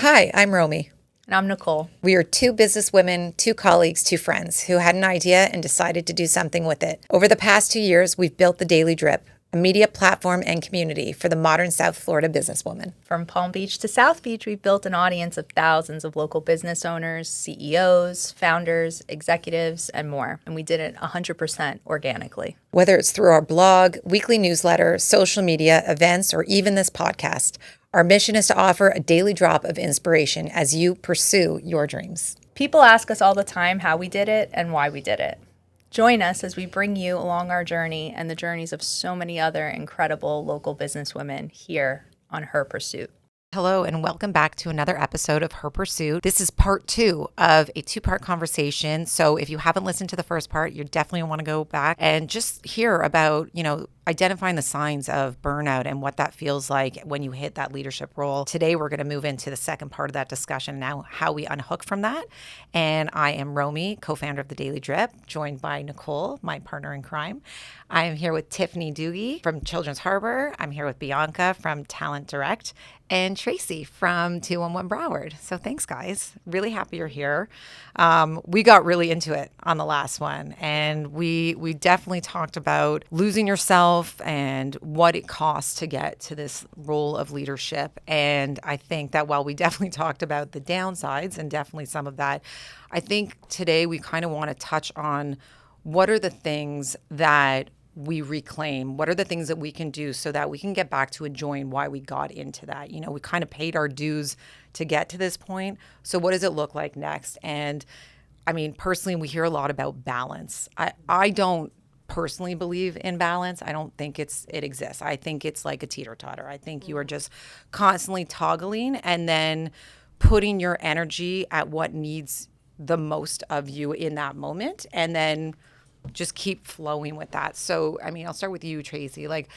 Hi, I'm Romi. And I'm Nicole. We are two businesswomen, two colleagues, two friends who had an idea and decided to do something with it. Over the past 2 years, we've built the Daily Drip, a media platform and community for the modern South Florida businesswoman. From Palm Beach to South Beach, we've built an audience of thousands of local business owners, CEOs, founders, executives, and more. And we did it 100% organically. Whether it's through our blog, weekly newsletter, social media, events, or even this podcast, our mission is to offer a daily drop of inspiration as you pursue your dreams. People ask us all the time how we did it and why we did it. Join us as we bring you along our journey and the journeys of so many other incredible local businesswomen here on Her Pursuit. Hello, and welcome back to another episode of Her Pursuit. This is part 2 of a 2-part conversation. So if you haven't listened to the first part, you definitely want to go back and just hear about, identifying the signs of burnout and what that feels like when you hit that leadership role. Today, we're going to move into the second part of that discussion now, how we unhook from that. And I am Romi, co-founder of The Daily Drip, joined by Nicole, my partner in crime. I am here with Tiffany Dhooge from Children's Harbor. I'm here with Bianca from Talent Direct and Tracy from 211 Broward. So thanks, guys. Really happy you're here. We got really into it on the last one, and we definitely talked about losing yourself and what it costs to get to this role of leadership. And I think that while we definitely talked about the downsides and definitely some of that, I think today we kind of want to touch on what are the things that we reclaim, what are the things that we can do so that we can get back to enjoying why we got into that. We kind of paid our dues to get to this point. So what does it look like next? And I mean, personally, we hear a lot about balance. I don't personally believe in balance. I don't think it exists. I think it's like a teeter-totter. I think you are just constantly toggling and then putting your energy at what needs the most of you in that moment, and then just keep flowing with that. So, I mean, I'll start with you, Tracy. Like,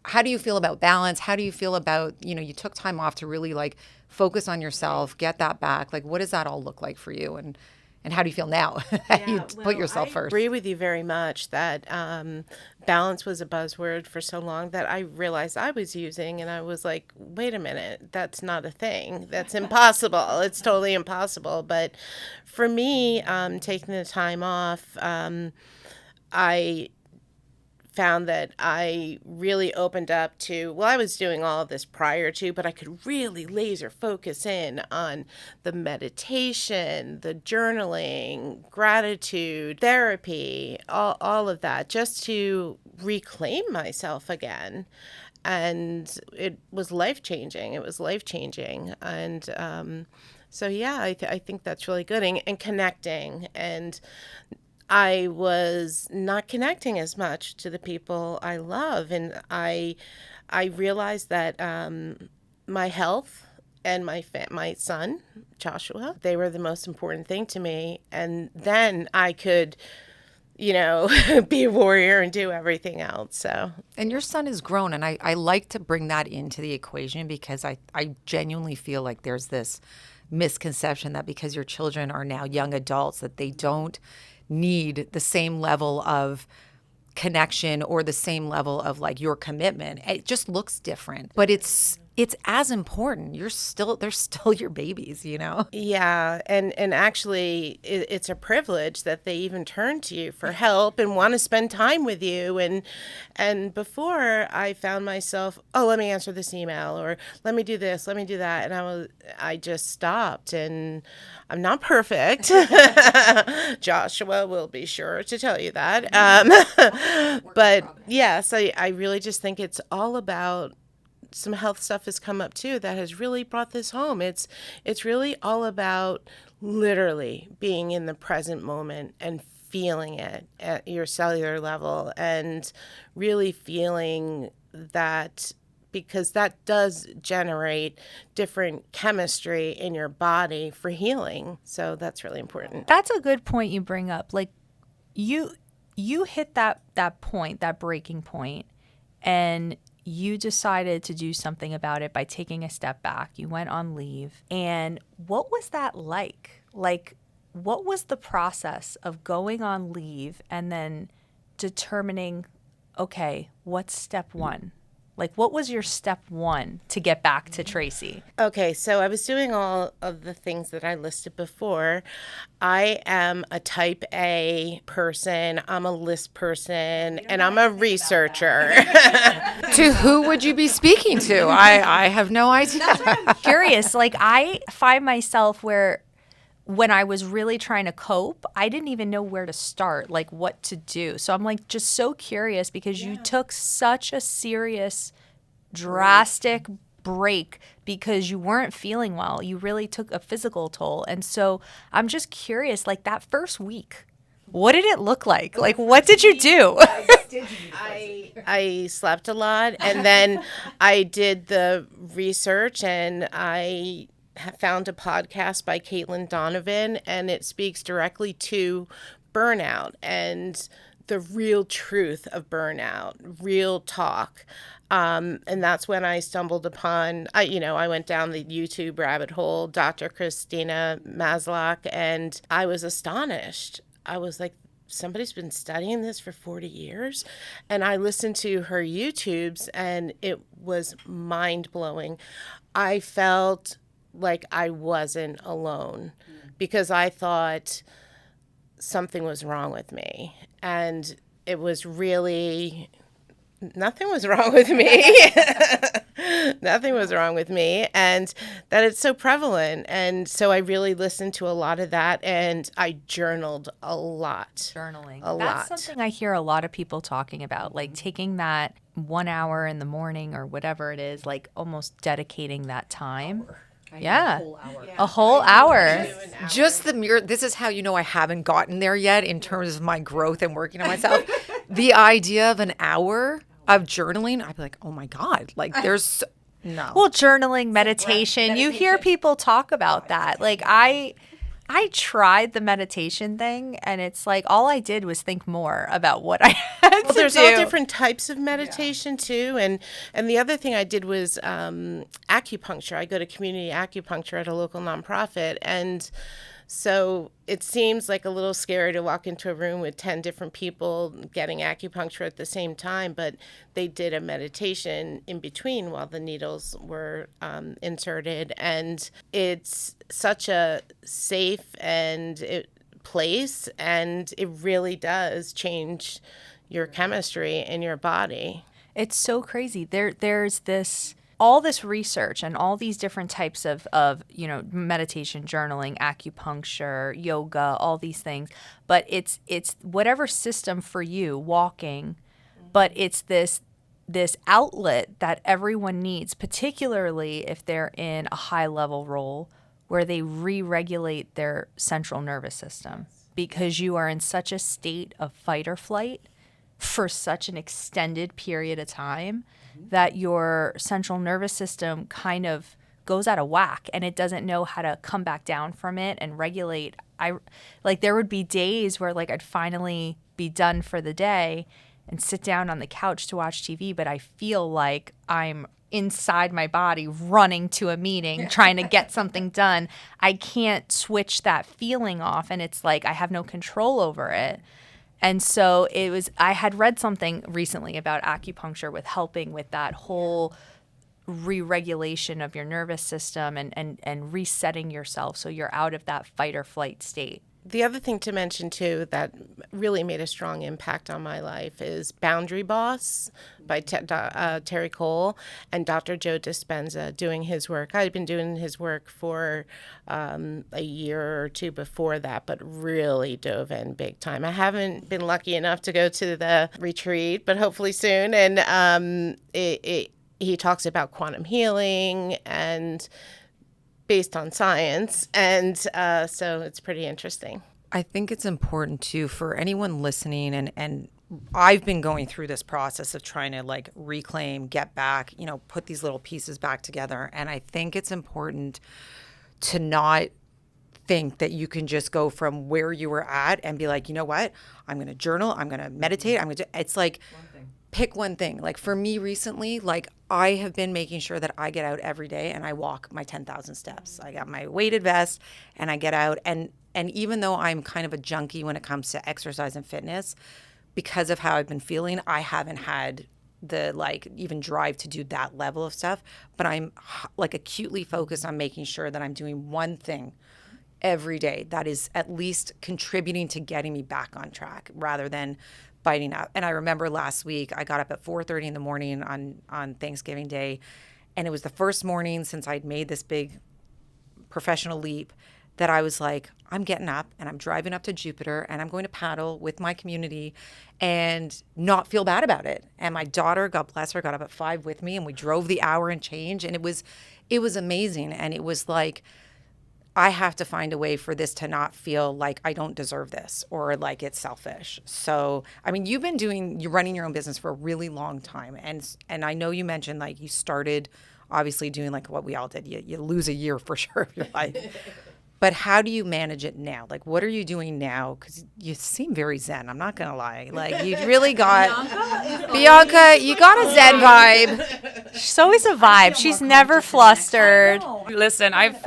how do you feel about balance? How do you feel about, you took time off to really like focus on yourself, get that back. Like, what does that all look like for you? And how do you feel now that you put yourself first? I agree with you very much that balance was a buzzword for so long that I realized I was using, and I was like, wait a minute, that's not a thing. That's impossible. It's totally impossible. But for me, taking the time off, I found that I really opened up to, I was doing all of this prior to, but I could really laser focus in on the meditation, the journaling, gratitude, therapy, all of that, just to reclaim myself again. And it was life-changing. And so, yeah, I think that's really good. And connecting. And I was not connecting as much to the people I love. And I realized that my health and my son, Joshua, they were the most important thing to me. And then I could, be a warrior and do everything else. So. And your son is grown. And I like to bring that into the equation because I genuinely feel like there's this misconception that because your children are now young adults that they don't need the same level of connection or the same level of like your commitment. It just looks different, but it's as important. They're still your babies, Yeah. And actually it's a privilege that they even turn to you for help and want to spend time with you. And before I found myself, let me answer this email, or let me do this, let me do that. And I just stopped, and I'm not perfect. Joshua will be sure to tell you that. But yes, I really just think it's all about, some health stuff has come up too that has really brought this home. It's really all about literally being in the present moment and feeling it at your cellular level, and really feeling that, because that does generate different chemistry in your body for healing. So that's really important. That's a good point you bring up. Like you hit that point, that breaking point, and you decided to do something about it by taking a step back. You went on leave. And what was that like? Like, what was the process of going on leave and then determining, okay, what's step one? Like, what was your step one to get back to Tracy? Okay, so I was doing all of the things that I listed before. I am a type A person, I'm a list person, and I'm a researcher. To who would you be speaking to? I have no idea. Curious. Like, I find myself where when I was really trying to cope, I didn't even know where to start, like what to do. So I'm like just so curious because you took such a serious, drastic break because you weren't feeling well. You really took a physical toll. And so I'm just curious, like that first week, what did it look like? Like, what did you do? I slept a lot, and then I did the research, and I found a podcast by Caitlin Donovan, and it speaks directly to burnout and the real truth of burnout, real talk. And that's when I stumbled upon, I went down the YouTube rabbit hole, Dr. Christina Maslach, and I was astonished. I was like, somebody's been studying this for 40 years. And I listened to her YouTubes, and it was mind-blowing. I felt like I wasn't alone because I thought something was wrong with me. And it was really, nothing was wrong with me. Nothing was wrong with me. And that it's so prevalent. And so I really listened to a lot of that, and I journaled a lot. Journaling. That's Something I hear a lot of people talking about, like taking that 1 hour in the morning or whatever it is, like almost dedicating that time. Yeah. A whole hour. Just the mere, this is how you know I haven't gotten there yet in terms of my growth and working on myself. The idea of an hour of journaling, I'd be like, oh my God, like there's no. Well, journaling, meditation, you hear people talk about that. Like I tried the meditation thing, and it's like all I did was think more about what I had to do. There's all different types of meditation too, and the other thing I did was acupuncture. I go to community acupuncture at a local nonprofit, and so it seems like a little scary to walk into a room with 10 different people getting acupuncture at the same time, but they did a meditation in between while the needles were inserted. And it's such a safe place, and it really does change your chemistry in your body. It's so crazy. There's all this research and all these different types of meditation, journaling, acupuncture, yoga, all these things. But it's whatever system for you, walking, but it's this outlet that everyone needs, particularly if they're in a high level role where they re-regulate their central nervous system, because you are in such a state of fight or flight for such an extended period of time that your central nervous system kind of goes out of whack, and it doesn't know how to come back down from it and regulate. There would be days where like I'd finally be done for the day and sit down on the couch to watch TV, but I feel like I'm inside my body running to a meeting, trying to get something done. I can't switch that feeling off, and it's like I have no control over it. And so I had read something recently about acupuncture with helping with that whole re-regulation of your nervous system and resetting yourself so you're out of that fight or flight state. The other thing to mention, too, that really made a strong impact on my life is Boundary Boss by Terry Cole and Dr. Joe Dispenza doing his work. I had been doing his work for a year or two before that, but really dove in big time. I haven't been lucky enough to go to the retreat, but hopefully soon. And he talks about quantum healing and based on science, and so it's pretty interesting. I think it's important too for anyone listening, and I've been going through this process of trying to like reclaim, get back, put these little pieces back together. And I think it's important to not think that you can just go from where you were at and be like, you know what, I'm going to journal, I'm going to meditate, it's like pick one thing. Like for me recently, like I have been making sure that I get out every day and I walk my 10,000 steps. I got my weighted vest and I get out. And even though I'm kind of a junkie when it comes to exercise and fitness, because of how I've been feeling, I haven't had the like even drive to do that level of stuff, but I'm like acutely focused on making sure that I'm doing one thing every day that is at least contributing to getting me back on track rather than biting up. And I remember last week I got up at 4:30 in the morning on Thanksgiving Day, and it was the first morning since I'd made this big professional leap that I was like, I'm getting up and I'm driving up to Jupiter and I'm going to paddle with my community and not feel bad about it. And my daughter, God bless her, got up at 5 with me and we drove the hour and change, and it was amazing. And it was like, I have to find a way for this to not feel like I don't deserve this or like it's selfish. So, I mean, you're running your own business for a really long time. And I know you mentioned like you started obviously doing like what we all did. You lose a year for sure of your life. But how do you manage it now? Like, what are you doing now? Because you seem very zen. I'm not going to lie. Like, you really got... Bianca, you got a zen vibe. She's always a vibe. She's never flustered. Listen, I've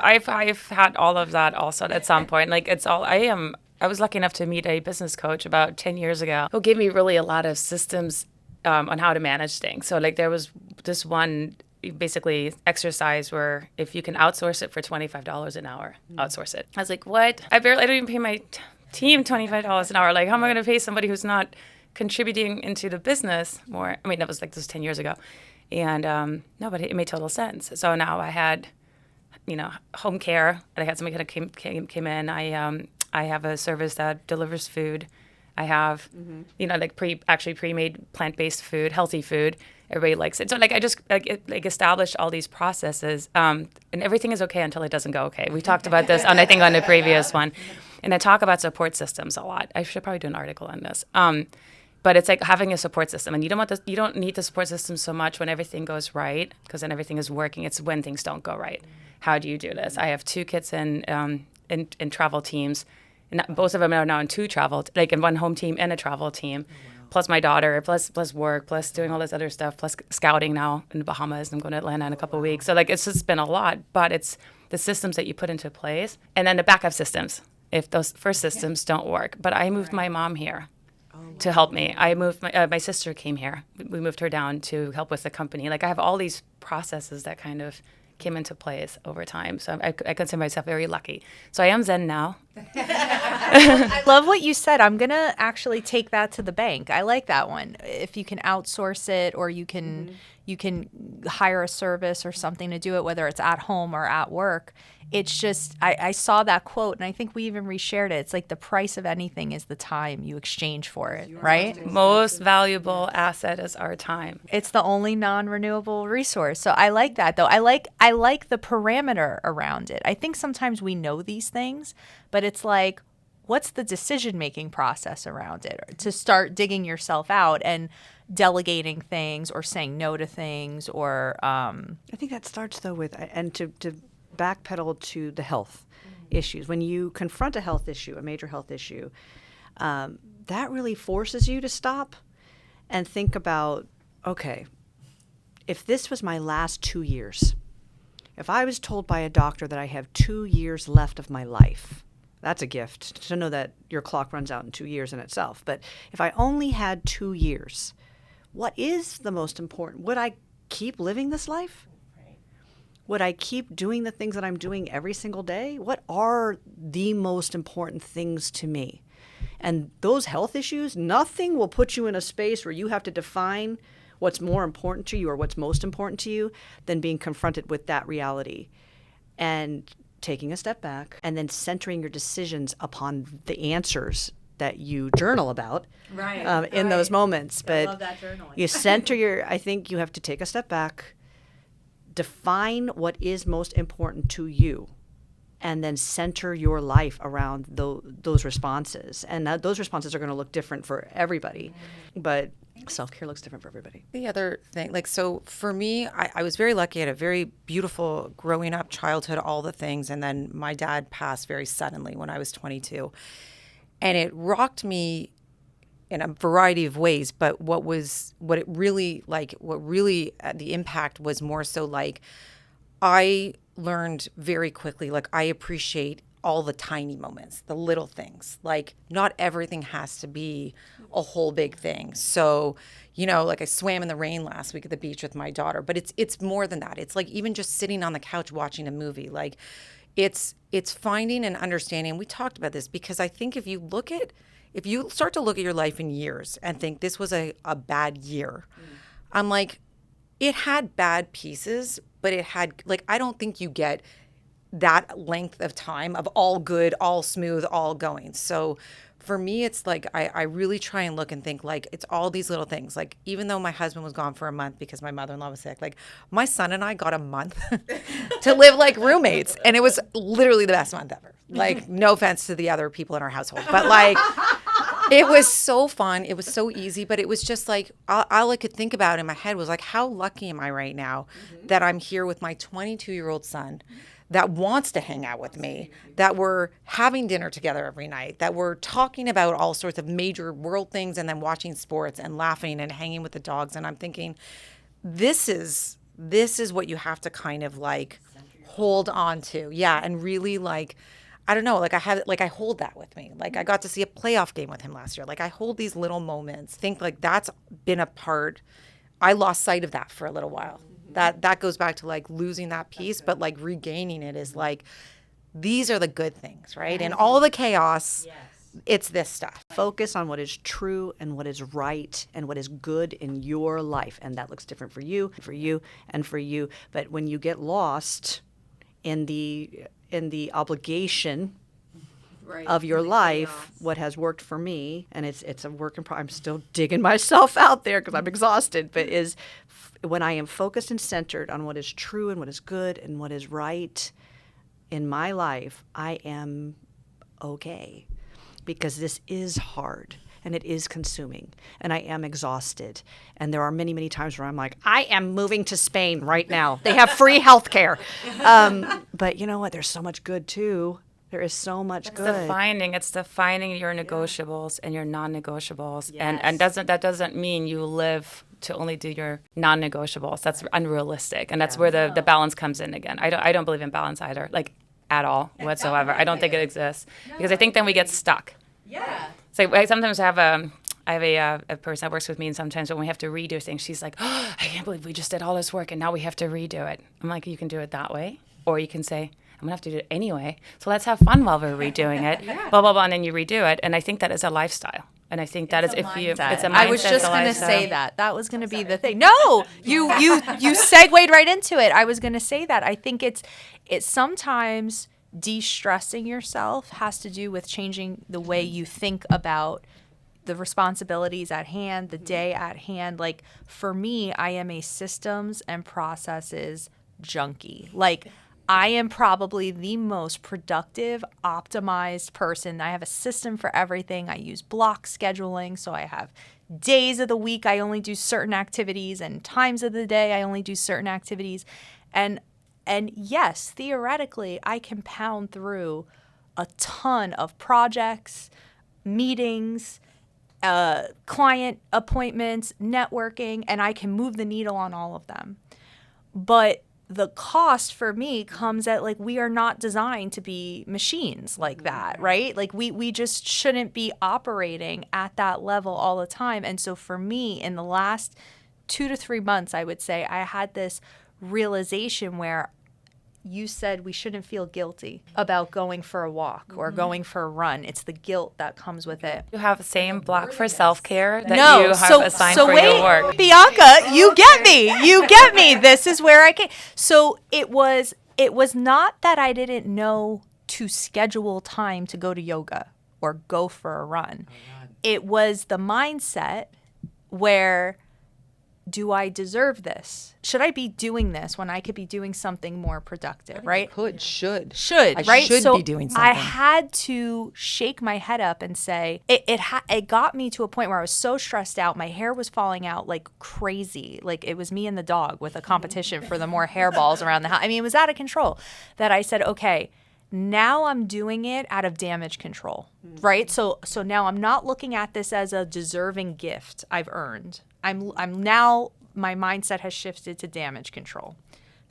had all of that also at some point. Like, it's all... I was lucky enough to meet a business coach about 10 years ago who gave me really a lot of systems on how to manage things. So, like, there was this one... basically exercise where if you can outsource it for $25 an hour, outsource it. I was like, what? I don't even pay my team $25 an hour. Like, how am I going to pay somebody who's not contributing into the business more? I mean, that was like this 10 years ago. And no, but it made total sense. So now I had, home care. I had somebody that came in. I have a service that delivers food. I have, like pre-made plant-based food, healthy food. Everybody likes it. So like I just established all these processes, and everything is okay until it doesn't go okay. We talked about this on the previous one, and I talk about support systems a lot. I should probably do an article on this. But it's like having a support system, and you don't need the support system so much when everything goes right, because then everything is working. It's when things don't go right. How do you do this? I have 2 kids in travel teams. And both of them are now in 2 travel, like in one home team and a travel team, plus my daughter, plus work, plus doing all this other stuff, plus scouting now in the Bahamas. I'm going to Atlanta in a couple of weeks. So like it's just been a lot, but it's the systems that you put into place and then the backup systems if those first systems don't work. But I moved my mom here to help me. I moved my sister came here. We moved her down to help with the company. Like I have all these processes that kind of came into place over time. So I consider myself very lucky. So I am zen now. I love what you said. I'm going to actually take that to the bank. I like that one. If you can outsource it or you can hire a service or something to do it, whether it's at home or at work. It's just, I saw that quote and I think we even reshared it. It's like the price of anything is the time you exchange for it, right? Most valuable asset is our time. It's the only non-renewable resource. So I like that though. I like the parameter around it. I think sometimes we know these things, but it's like, what's the decision-making process around it? Or to start digging yourself out and delegating things or saying no to things or... I think that starts though with, and to backpedal to the health issues. When you confront a health issue, a major health issue, that really forces you to stop and think about, okay, if this was my last 2 years, if I was told by a doctor that I have 2 years left of my life, that's a gift to know that your clock runs out in 2 years in itself. But if I only had 2 years, what is the most important? Would I keep living this life? Would I keep doing the things that I'm doing every single day? What are the most important things to me? And those health issues, nothing will put you in a space where you have to define what's more important to you or what's most important to you than being confronted with that reality and taking a step back and then centering your decisions upon the answers that you journal about in those moments. But I love that journaling. I think you have to take a step back, define what is most important to you, and then center your life around those responses. And those responses are going to look different for everybody, but self-care looks different for everybody. The other thing, like, so for me, I was very lucky. I had a very beautiful growing up childhood, all the things. And then my dad passed very suddenly when I was 22. And it rocked me in a variety of ways. But the impact was more so like I learned very quickly, like I appreciate all the tiny moments, the little things. Like not everything has to be a whole big thing. So, you know, like I swam in the rain last week at the beach with my daughter, but it's more than that. It's like even just sitting on the couch watching a movie. Like it's finding and understanding. We talked about this because I think if you start to look at your life in years and think this was a bad year, I'm like, it had bad pieces, but it had, like, I don't think you get that length of time of all good, all smooth, all going. So for me, it's like I really try and look and think like it's all these little things. Like even though my husband was gone for a month because my mother-in-law was sick, like my son and I got a month to live like roommates. And it was literally the best month ever. Like no offense to the other people in our household, but like it was so fun. It was so easy, but it was just like all I could think about in my head was like, how lucky am I right now that I'm here with my 22-year-old son that wants to hang out with me, that we're having dinner together every night, that we're talking about all sorts of major world things and then watching sports and laughing and hanging with the dogs. And I'm thinking, this is what you have to kind of like hold on to. Yeah. And really like, I don't know, like I hold that with me. Like I got to see a playoff game with him last year. Like I hold these little moments. Think like that's been a part. I lost sight of that for a little while. That goes back to like losing that piece, but like regaining it is like, these are the good things, right? And all the chaos, it's this stuff. Focus on what is true and what is right and what is good in your life. And that looks different for you, and for you. But when you get lost in the obligation of your life, what has worked for me, and it's a work in progress. I'm still digging myself out there because I'm exhausted, but is when I am focused and centered on what is true and what is good and what is right in my life, I am okay, because this is hard and it is consuming and I am exhausted. And there are many, many times where I'm like, I am moving to Spain right now. They have free healthcare. But you know what? There's so much good too. There is so much good. It's defining your negotiables and your non-negotiables. Yes. And that doesn't mean you live to only do your non-negotiables. That's unrealistic. And that's where the balance comes in again. I don't believe in balance either, like at all whatsoever. I don't think it exists because I think then we get stuck. Yeah. So I sometimes have a person that works with me, and sometimes when we have to redo things, she's like, oh, I can't believe we just did all this work and now we have to redo it. I'm like, you can do it that way, or you can say, I'm gonna have to do it anyway, so let's have fun while we're redoing it, blah, blah, blah, and then you redo it. And I think that is a lifestyle. And I think that is it's a mindset. I was just going to say that was going to be the thing. No, you segued right into it. I was going to say that. I think it's sometimes de-stressing yourself has to do with changing the way you think about the responsibilities at hand, the day at hand. Like for me, I am a systems and processes junkie. Like I am probably the most productive, optimized person. I have a system for everything. I use block scheduling. So I have days of the week I only do certain activities, and times of the day I only do certain activities. And yes, theoretically, I can pound through a ton of projects, meetings, client appointments, networking, and I can move the needle on all of them. But the cost for me comes at, like, we are not designed to be machines like that, right? Like we just shouldn't be operating at that level all the time. And so for me, in the last 2 to 3 months, I would say I had this realization where you said we shouldn't feel guilty about going for a walk or going for a run. It's the guilt that comes with it. You have the same block for self-care that you have assigned for your work. Bianca, you get me. This is where I came. So it was not that I didn't know to schedule time to go to yoga or go for a run. It was the mindset where, do I deserve this? Should I be doing this when I could be doing something more productive, right? Should, right? I should so be doing something. I had to shake my head up and say, it got me to a point where I was so stressed out. My hair was falling out like crazy. Like it was me and the dog with a competition for the more hairballs around the house. I mean, it was out of control, that I said, okay, now I'm doing it out of damage control, right? So now I'm not looking at this as a deserving gift I've earned. I'm now, my mindset has shifted to damage control.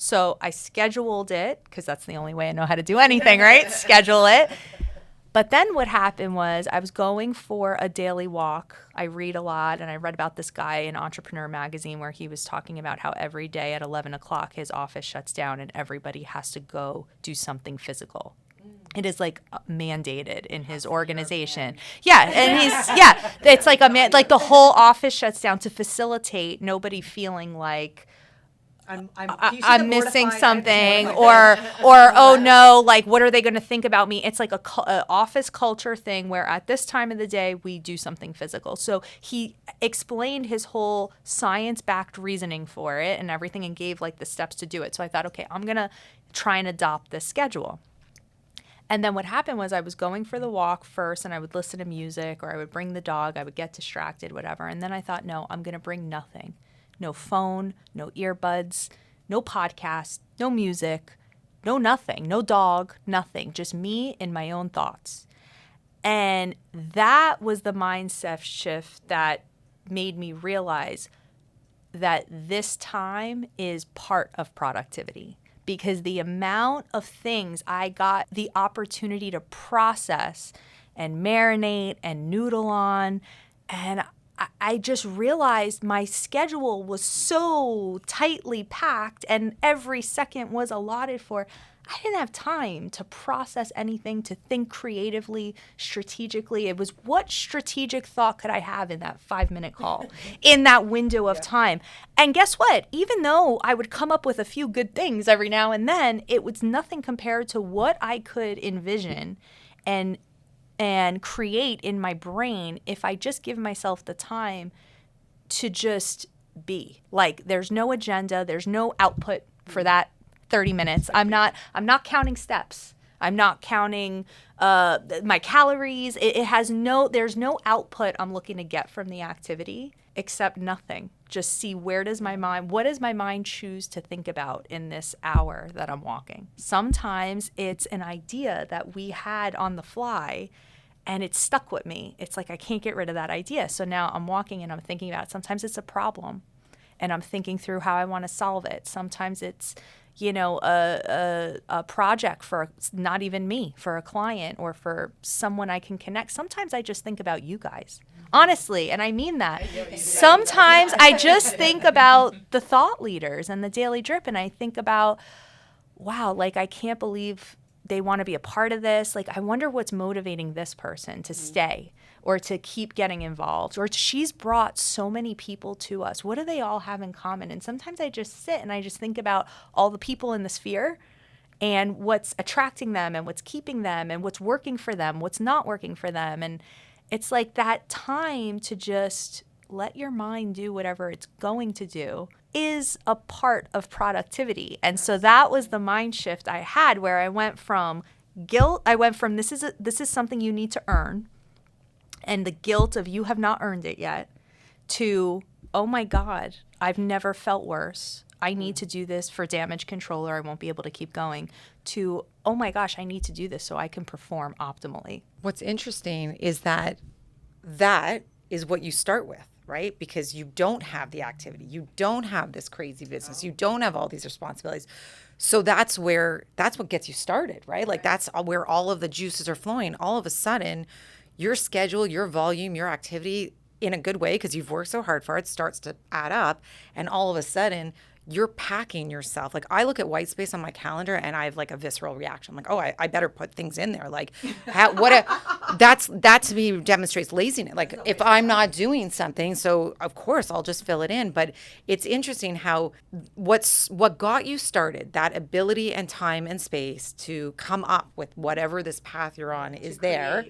So I scheduled it, because that's the only way I know how to do anything, right? Schedule it. But then what happened was I was going for a daily walk. I read a lot, and I read about this guy in Entrepreneur magazine where he was talking about how every day at 11 o'clock his office shuts down and everybody has to go do something physical. It is like mandated in his organization. Yeah, and it's like like the whole office shuts down to facilitate nobody feeling like I'm missing something, or oh no, like what are they going to think about me? It's like a office culture thing where at this time of the day we do something physical. So he explained his whole science-backed reasoning for it and everything, and gave like the steps to do it. So I thought, okay, I'm going to try and adopt this schedule. And then what happened was I was going for the walk first, and I would listen to music, or I would bring the dog, I would get distracted, whatever. And then I thought, no, I'm going to bring nothing. No phone, no earbuds, no podcast, no music, no nothing, no dog, nothing, just me and my own thoughts. And that was the mindset shift that made me realize that this time is part of productivity, because the amount of things I got the opportunity to process and marinate and noodle on, and I just realized my schedule was so tightly packed and every second was allotted for. I didn't have time to process anything, to think creatively, strategically. It was, what strategic thought could I have in that 5-minute call, in that window of time? And guess what? Even though I would come up with a few good things every now and then, it was nothing compared to what I could envision and create in my brain if I just give myself the time to just be. Like, there's no agenda, there's no output for that 30 minutes. I'm not counting steps. I'm not counting my calories. There's no output I'm looking to get from the activity except nothing. Just see, what does my mind choose to think about in this hour that I'm walking? Sometimes it's an idea that we had on the fly and it stuck with me. It's like I can't get rid of that idea. So now I'm walking and I'm thinking about it. Sometimes it's a problem and I'm thinking through how I want to solve it. Sometimes it's, a project for not even me, for a client or for someone I can connect. Sometimes I just think about you guys, honestly, and I mean that. Sometimes I just think about the thought leaders and the Daily Drip, and I think about, wow, like I can't believe they want to be a part of this. Like, I wonder what's motivating this person to stay or to keep getting involved, or she's brought so many people to us. What do they all have in common? And sometimes I just sit and I just think about all the people in the sphere and what's attracting them and what's keeping them and what's working for them, what's not working for them. And it's like that time to just let your mind do whatever it's going to do is a part of productivity. And so that was the mind shift I had, where I went from guilt. I went from this is something you need to earn, and the guilt of you have not earned it yet, to, oh my God, I've never felt worse. I need to do this for damage control or I won't be able to keep going, to, oh my gosh, I need to do this so I can perform optimally. What's interesting is that is what you start with, right? Because you don't have the activity. You don't have this crazy business. You don't have all these responsibilities. So that's what gets you started, right? Like that's where all of the juices are flowing. All of a sudden, your schedule, your volume, your activity, in a good way, because you've worked so hard for it, starts to add up. And all of a sudden, you're packing yourself. Like, I look at white space on my calendar and I have like a visceral reaction. I'm like, oh, I better put things in there. Like, that to me demonstrates laziness. Like, if I'm not doing something, so of course I'll just fill it in. But it's interesting how what got you started, that ability and time and space to come up with whatever this path you're on is there.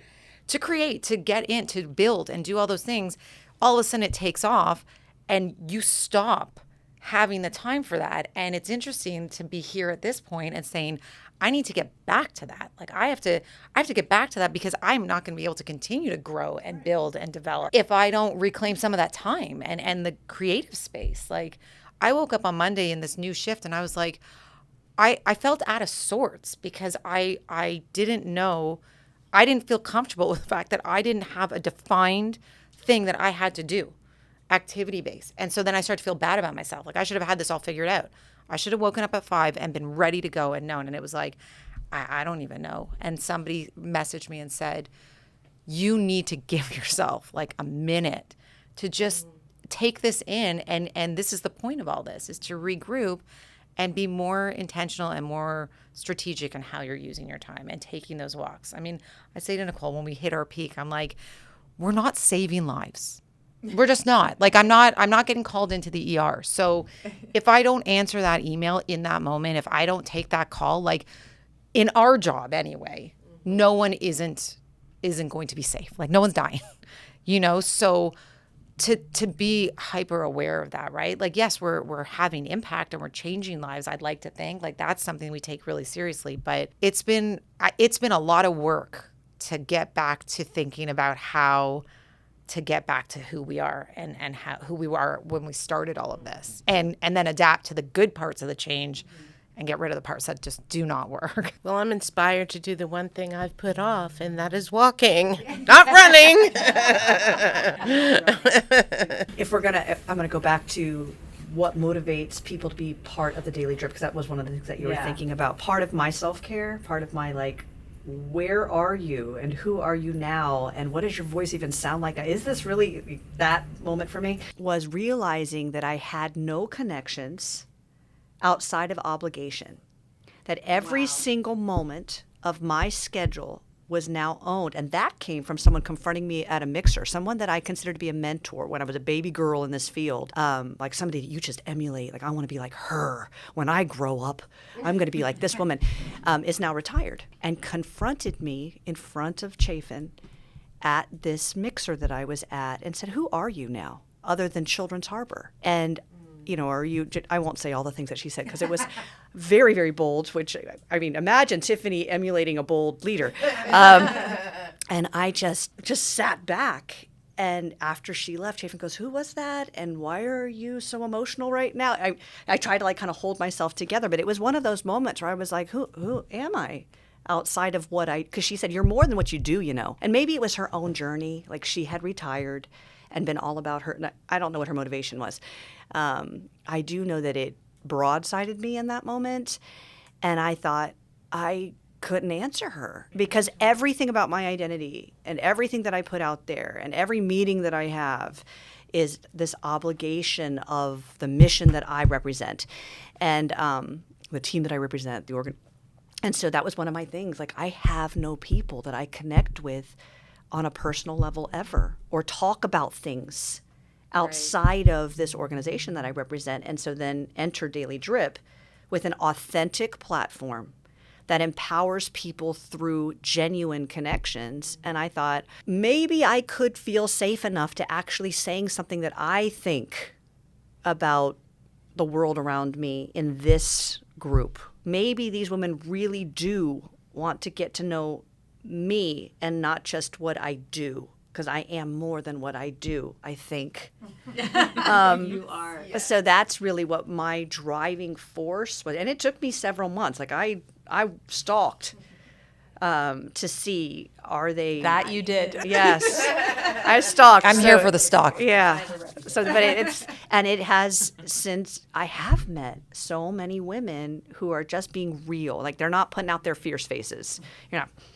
To create, to get in, to build and do all those things, all of a sudden it takes off and you stop having the time for that. And it's interesting to be here at this point and saying, I need to get back to that. Like I have to get back to that, because I'm not going to be able to continue to grow and build and develop if I don't reclaim some of that time and the creative space. Like, I woke up on Monday in this new shift and I was like, I felt out of sorts because I didn't know. I didn't feel comfortable with the fact that I didn't have a defined thing that I had to do. activity based. And so then I start to feel bad about myself. Like I should have had this all figured out. I should have woken up at 5 and been ready to go and known. And it was like, I don't even know. And somebody messaged me and said, you need to give yourself like a minute to just take this in. And this is the point of all this, is to regroup and be more intentional and more strategic in how you're using your time and taking those walks. I mean, I say to Nicole, when we hit our peak, I'm like, we're not saving lives. We're just not. Like, I'm not getting called into the ER. So if I don't answer that email in that moment, if I don't take that call, like in our job anyway, no one isn't going to be safe. Like no one's dying, So to be hyper aware of that, right? Like, yes, we're having impact and we're changing lives. I'd like to think like that's something we take really seriously, but it's been a lot of work to get back to thinking about how to get back to who we are and who we were when we started all of this, and then adapt to the good parts of the change and get rid of the parts that just do not work. Well, I'm inspired to do the one thing I've put off, and that is walking, not running. I'm gonna go back to what motivates people to be part of the Daily Drip, because that was one of the things that you were thinking about. Part of my self-care, part of my like, where are you and who are you now and what does your voice even sound like? Is this really that moment for me? Was realizing that I had no connections outside of obligation, that every single moment of my schedule was now owned. And that came from someone confronting me at a mixer, someone that I considered to be a mentor when I was a baby girl in this field, like somebody that you just emulate. Like, I want to be like her. When I grow up, I'm going to be like this woman, is now retired, and confronted me in front of Chafin at this mixer that I was at and said, who are you now other than Children's Harbor? And are you, I won't say all the things that she said because it was very, very bold, which, I mean, imagine Tiffany emulating a bold leader. And I just sat back. And after she left, Chafin goes, who was that? And why are you so emotional right now? I tried to like kind of hold myself together, but it was one of those moments where I was like, who am I? Outside of because she said, you're more than what you do, And maybe it was her own journey. Like she had retired and been all about her. I don't know what her motivation was. I do know that it broadsided me in that moment. And I thought I couldn't answer her because everything about my identity and everything that I put out there and every meeting that I have is this obligation of the mission that I represent and the team that I represent, the organ. And so that was one of my things. Like, I have no people that I connect with on a personal level ever or talk about things outside of this organization that I represent. And so then enter Daily Drip with an authentic platform that empowers people through genuine connections. And I thought maybe I could feel safe enough to actually saying something that I think about the world around me in this group. Maybe these women really do want to get to know me and not just what I do, because I am more than what I do, I think. You are. Yes. So that's really what my driving force was. And it took me several months. Like I stalked to see, are they... That you did. Yes. I stalked. I'm here for the stalk. Yeah. So, but it has, since I have met so many women who are just being real. Like, they're not putting out their fierce faces,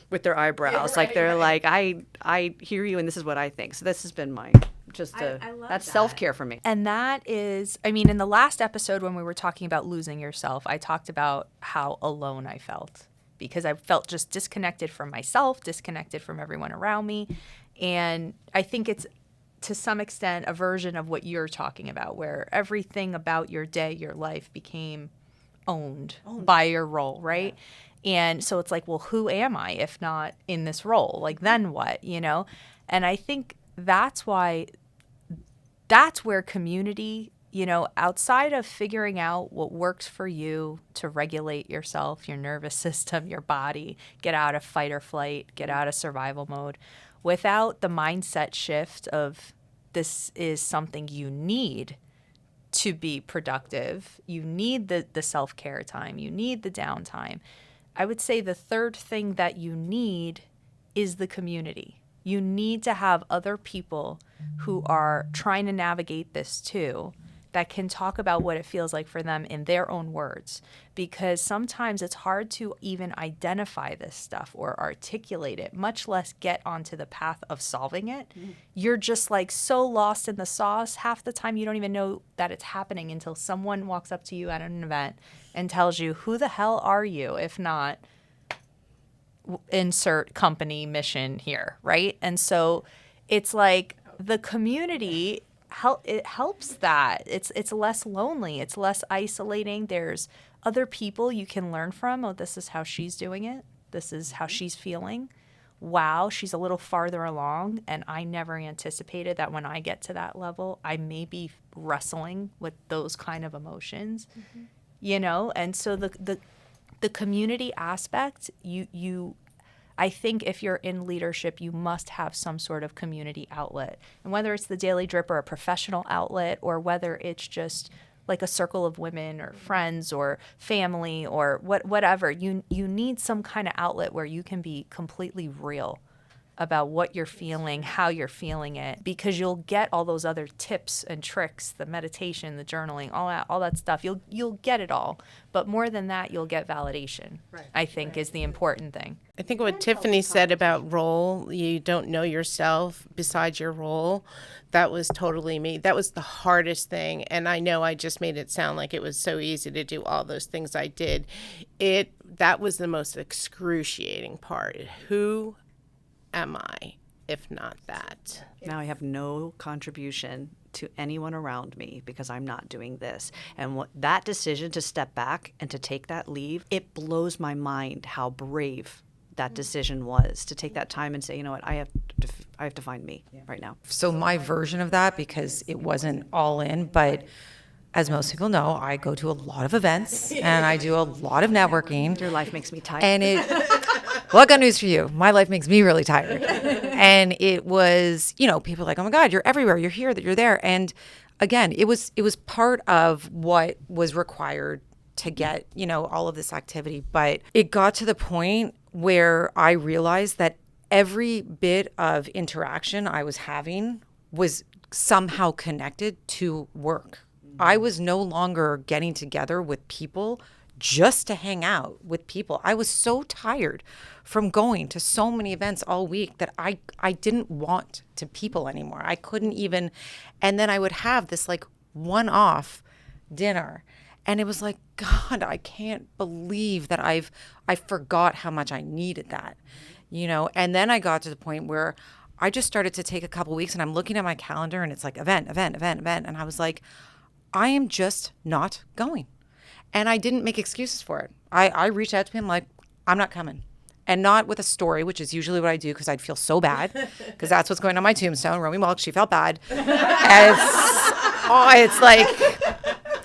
with their eyebrows. Like, they're like, I hear you and this is what I think. So this has been my, that's self-care for me. And that is, in the last episode when we were talking about losing yourself, I talked about how alone I felt because I felt just disconnected from myself, disconnected from everyone around me. And I think it's, to some extent, a version of what you're talking about, where everything about your day, your life became owned by your role, right? Yeah. And so it's like, well, who am I if not in this role? Like, then what, And I think that's where community, outside of figuring out what works for you to regulate yourself, your nervous system, your body, get out of fight or flight, get out of survival mode, without the mindset shift of this is something you need to be productive, you need the self-care time, you need the downtime. I would say the third thing that you need is the community. You need to have other people who are trying to navigate this too, that can talk about what it feels like for them in their own words, because sometimes it's hard to even identify this stuff or articulate it, much less get onto the path of solving it. You're just like so lost in the sauce. Half the time you don't even know that it's happening until someone walks up to you at an event and tells you, who the hell are you, if not insert company mission here, right? And so it's like the community it helps that. It's less lonely. It's less isolating. There's other people you can learn from. Oh, this is how she's doing it. This is how she's feeling. Wow, she's a little farther along, and I never anticipated that when I get to that level, I may be wrestling with those kind of emotions, you know? And so the community aspect, I think if you're in leadership, you must have some sort of community outlet. And whether it's the Daily Drip or a professional outlet, or whether it's just like a circle of women or friends or family or whatever, you need some kind of outlet where you can be completely real about what you're feeling, how you're feeling it, because you'll get all those other tips and tricks, the meditation, the journaling, all that stuff. You'll get it all. But more than that, you'll get validation, I think is the important thing. I think what Tiffany said about role, you don't know yourself besides your role, that was totally me. That was the hardest thing. And I know I just made it sound like it was so easy to do all those things I did. That was the most excruciating part. Who am I, if not that? Now I have no contribution to anyone around me because I'm not doing this. And that decision to step back and to take that leave, it blows my mind how brave that decision was, to take that time and say, you know what, I have to find me right now. So my version of that, because it wasn't all in, but as most people know, I go to a lot of events and I do a lot of networking. Your life makes me tired. And well, I got news for you. My life makes me really tired. And it was, people are like, oh my God, you're everywhere. You're here, that you're there. And again, it was part of what was required to get, all of this activity. But it got to the point where I realized that every bit of interaction I was having was somehow connected to work. I was no longer getting together with people just to hang out with people. I was so tired from going to so many events all week that I didn't want to people anymore. I couldn't even, and then I would have this like one-off dinner. And it was like, God, I can't believe that I forgot how much I needed that, And then I got to the point where I just started to take a couple weeks and I'm looking at my calendar and it's like event. And I was like, I am just not going. And I didn't make excuses for it. I reached out to him like, I'm not coming. And not with a story, which is usually what I do because I'd feel so bad because that's what's going on my tombstone. Romi Wallach, she felt bad. It's like...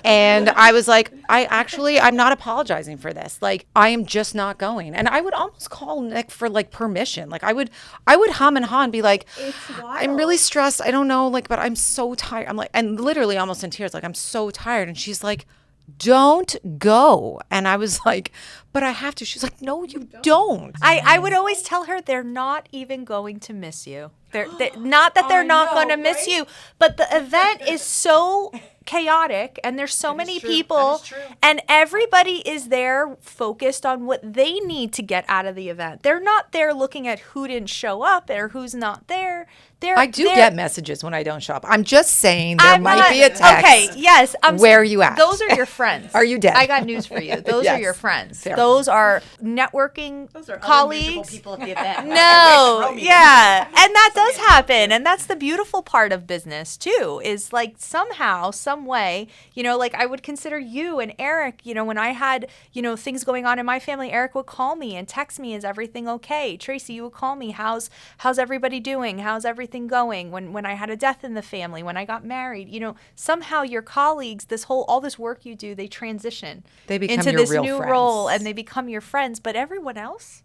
And I was like, I'm not apologizing for this. Like, I am just not going. And I would almost call Nick for like permission. Like I would hum and haw and be like, I'm really stressed. I don't know, like, but I'm so tired. I'm like, and literally almost in tears, like, I'm so tired. And she's like, don't go. And I was like, but I have to. She's like, no, you don't. I would always tell her they're not even going to miss you. They're not that they're not going to miss you, but the event is so chaotic and there's so many people and everybody is there focused on what they need to get out of the event. They're not there looking at who didn't show up or who's not there. I do get messages when I don't show up. I'm just saying there might be a text. Okay, yes. Where are you at? Those are your friends. Are you dead? I got news for you. Those Yes. are your friends. Fair. Those are networking colleagues. People at the event. No, yeah. And that does happen. And that's the beautiful part of business too, is like somehow, some way, like I would consider you and Eric, when I had, things going on in my family, Eric would call me and text me, is everything okay? Tracy, you would call me, how's everybody doing? How's everything going? When I had a death in the family, when I got married, somehow your colleagues, all this work you do, they transition into your this real new friends. role and they become your friends. But everyone else,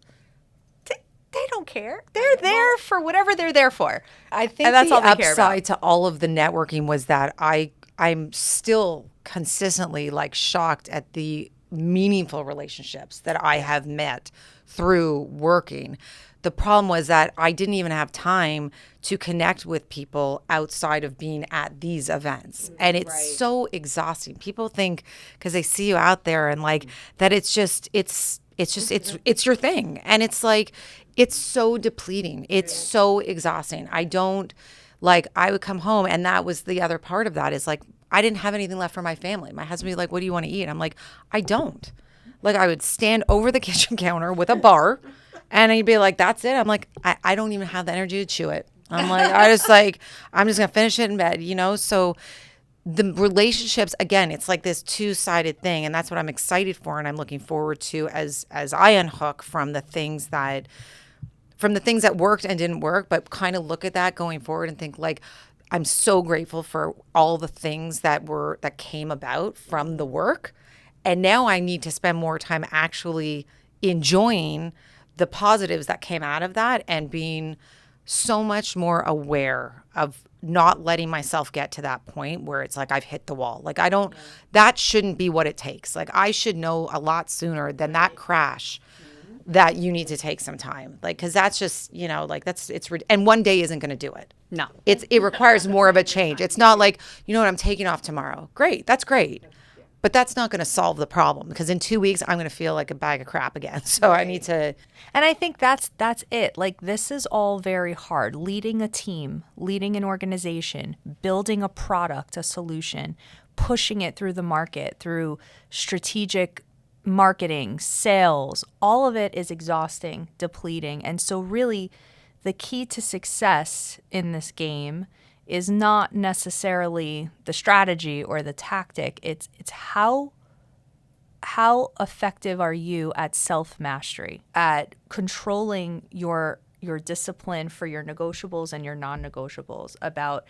they don't care. They're there for whatever they're there for. I think and that's the all they care upside about. to all of the networking was that I'm still consistently like shocked at the meaningful relationships that I have met through working. The problem was that I didn't even have time to connect with people outside of being at these events. And it's so exhausting. People think because they see you out there and like that it's your thing. And it's like, it's so depleting. It's so exhausting. I would come home, and that was the other part of that is like, I didn't have anything left for my family. My husband would be like, what do you want to eat? I'm like, I don't. Like, I would stand over the kitchen counter with a bar, and he'd be like, that's it. I'm like, I don't even have the energy to chew it. I'm like, I'm just going to finish it in bed, So the relationships, again, it's like this two-sided thing. And that's what I'm excited for. And I'm looking forward to as I unhook from the things that worked and didn't work, but kind of look at that going forward and think like, I'm so grateful for all the things that came about from the work. And now I need to spend more time actually enjoying the positives that came out of that and being so much more aware of not letting myself get to that point where it's like I've hit the wall. Like that shouldn't be what it takes. Like I should know a lot sooner than that crash that you need to take some time. Like, cause that's just, and one day isn't going to do it. No. It requires more of a change. It's not like, I'm taking off tomorrow. Great. That's great. But that's not going to solve the problem because in 2 weeks, I'm going to feel like a bag of crap again. So I need to. And I think that's it. Like, this is all very hard. Leading a team, leading an organization, building a product, a solution, pushing it through the market, through strategic marketing, sales, all of it is exhausting, depleting. And so really the key to success in this game is not necessarily the strategy or the tactic. It's how effective are you at self-mastery, at controlling your discipline for your negotiables and your non-negotiables, about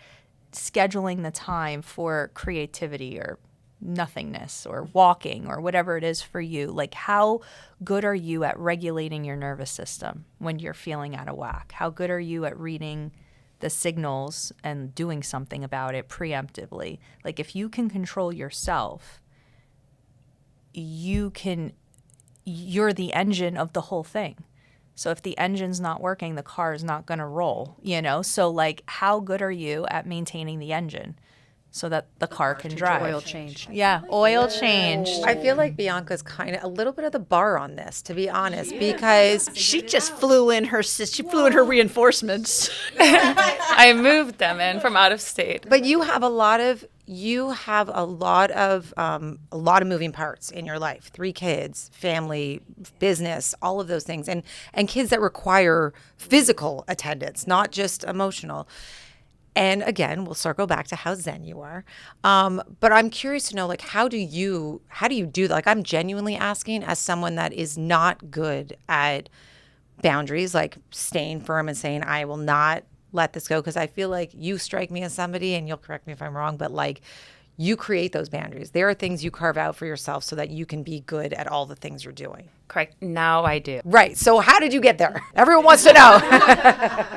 scheduling the time for creativity or nothingness or walking or whatever it is for you. Like, how good are you at regulating your nervous system when you're feeling out of whack? How good are you at reading the signals and doing something about it preemptively? Like, if you can control yourself, you're the engine of the whole thing. So if the engine's not working, the car is not going to roll, So like, how good are you at maintaining the engine so that the car can drive? Oil change. Yeah, oil change. I feel like Bianca's kind of a little bit of the bar on this, to be honest, because She just flew in her reinforcements. I moved them in from out of state. but you have a lot of moving parts in your life. 3 kids, family, business, all of those things, and kids that require physical attendance, not just emotional. And again, we'll circle back to how zen you are. But I'm curious to know, like, how do you do that? Like, I'm genuinely asking as someone that is not good at boundaries, like staying firm and saying, I will not let this go. Because I feel like you strike me as somebody, and you'll correct me if I'm wrong, but like, you create those boundaries. There are things you carve out for yourself so that you can be good at all the things you're doing. Correct. Now I do. Right. So how did you get there? Everyone wants to know.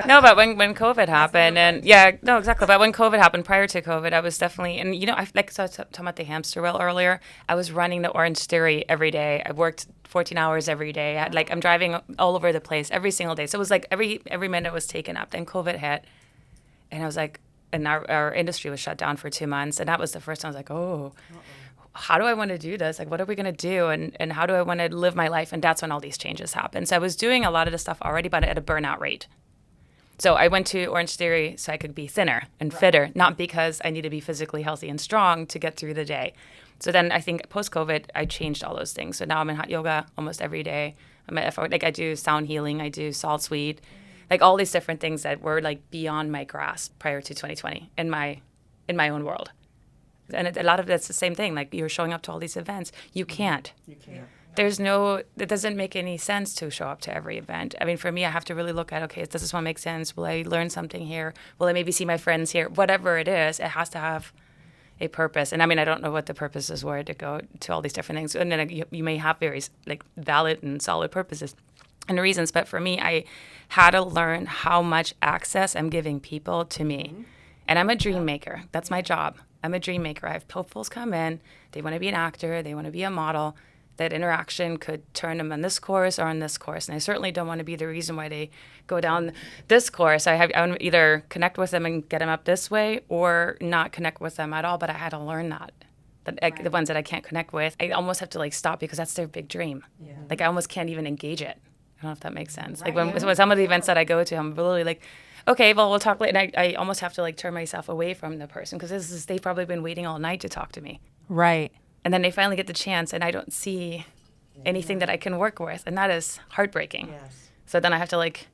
No, but when COVID happened, and exactly. But when COVID happened, prior to COVID, I was definitely, and I was talking about the hamster wheel earlier. I was running the Orange Theory every day. I worked 14 hours every day. I'm driving all over the place every single day. So it was like every minute was taken up. Then COVID hit, and I was like, and our industry was shut down for 2 months, and that was the first time I was like, how do I want to do this? Like, what are we going to do? And how do I want to live my life? And that's when all these changes happened. So I was doing a lot of the stuff already, but at a burnout rate. So I went to Orange Theory so I could be thinner and fitter, not because I need to be physically healthy and strong to get through the day. So then I think post-COVID, I changed all those things. So now I'm in hot yoga almost every day. I do sound healing. I do salt sweet. Like all these different things that were like beyond my grasp prior to 2020 in my own world. And a lot of that's the same thing. Like, you're showing up to all these events. You can't. It doesn't make any sense to show up to every event. I mean, for me, I have to really look at, okay, does this one make sense? Will I learn something here? Will I maybe see my friends here? Whatever it is, it has to have a purpose. And I mean, I don't know what the purposes were to go to all these different things. And then you may have very like valid and solid purposes and reasons. But for me, I had to learn how much access I'm giving people to me. And I'm a dream maker. That's my job. I'm a dream maker. I have hopefuls come in. They want to be an actor. They want to be a model. that interaction could turn them on this course or on this course. And I certainly don't want to be the reason why they go down this course. I want to either connect with them and get them up this way or not connect with them at all. But I had to learn that. The ones that I can't connect with, I almost have to like stop because that's their big dream. Yeah. Like I almost can't even engage it. I don't know if that makes sense. Right. Like when some of the events that I go to, I'm really like, okay, well, we'll talk later. And I almost have to like turn myself away from the person because they've probably been waiting all night to talk to me. Right. And then they finally get the chance and I don't see anything that I can work with. And that is heartbreaking. Yes. So then I have to like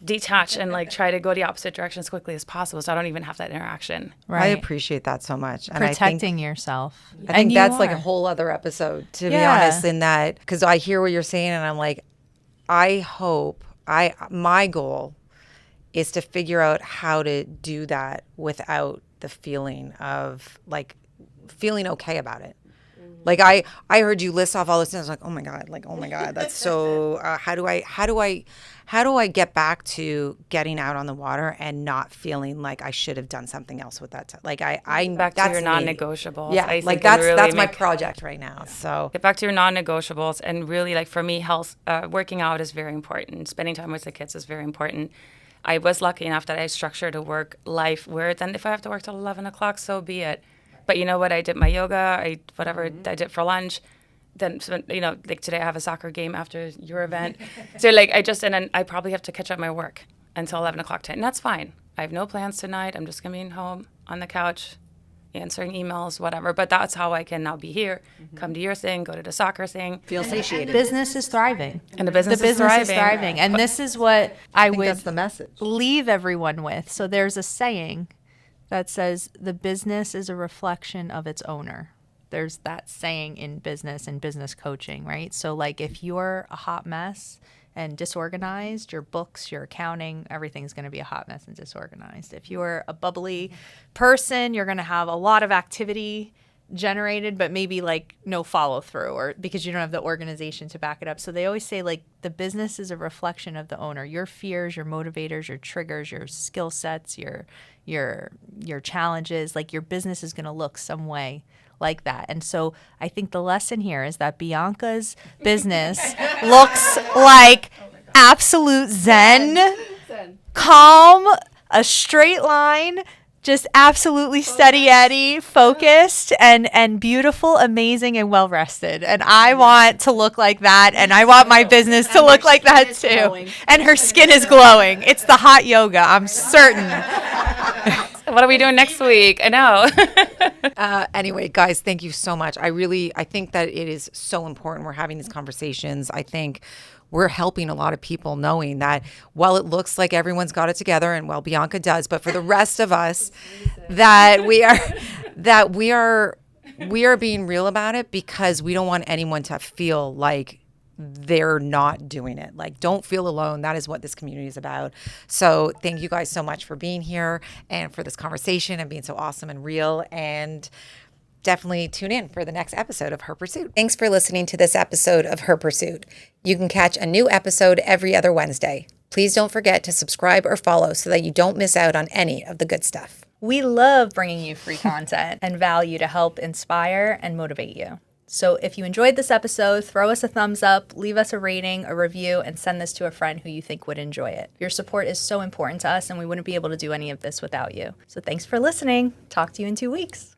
detach and like try to go the opposite direction as quickly as possible so I don't even have that interaction. Right. I appreciate that so much. And protecting yourself. I think that's like a whole other episode, to be honest, in that, because I hear what you're saying and I'm like, my goal is to figure out how to do that without the feeling of like feeling okay about it. Like I heard you list off all this, and I was like, oh my god, that's so. How do I get back to getting out on the water and not feeling like I should have done something else with that? Back to your non-negotiables. Yeah, like that's my project right now. So get back to your non-negotiables, and really, like for me, health, working out is very important. Spending time with the kids is very important. I was lucky enough that I structured a work life where then if I have to work till 11 o'clock, so be it. But you know what? I did my yoga, I did for lunch. Then, like today I have a soccer game after your event. So like and then I probably have to catch up my work until 11 o'clock tonight. And that's fine. I have no plans tonight. I'm just going to be home on the couch, answering emails, whatever. But that's how I can now be here, come to your thing, go to the soccer thing. Feel satiated. Business is thriving. And the business is thriving. And this is what I would that's the message. Leave everyone with. So there's a saying that says the business is a reflection of its owner. There's that saying in business and business coaching, right? So like if you're a hot mess and disorganized, your books, your accounting, everything's going to be a hot mess and disorganized. If you're a bubbly person, you're going to have a lot of activity generated, but maybe like no follow through, or because you don't have the organization to back it up. So they always say like the business is a reflection of the owner. Your fears, your motivators, your triggers, your skill sets, your challenges, like your business is going to look some way like that. And so I think the lesson here is that Bianca's business looks like absolute zen, calm, a straight line, just absolutely steady Eddie, focused and beautiful, amazing, and well rested. And I want to look like that, and I want my business to look like that too. Glowing. And her skin is glowing. It's the hot yoga, I'm certain. What are we doing next week? I know. Anyway, guys, thank you so much. I think that it is so important we're having these conversations. I think we're helping a lot of people knowing that while it looks like everyone's got it together, and well, Bianca does, but for the rest of us, that we are being real about it, because we don't want anyone to feel like they're not doing it. Like, don't feel alone. That is what this community is about. So thank you guys so much for being here and for this conversation and being so awesome and real. And definitely tune in for the next episode of Her Pursuit. Thanks for listening to this episode of Her Pursuit. You can catch a new episode every other Wednesday. Please don't forget to subscribe or follow so that you don't miss out on any of the good stuff. We love bringing you free content and value to help inspire and motivate you. So if you enjoyed this episode, throw us a thumbs up, leave us a rating, a review, and send this to a friend who you think would enjoy it. Your support is so important to us, and we wouldn't be able to do any of this without you. So thanks for listening. Talk to you in 2 weeks.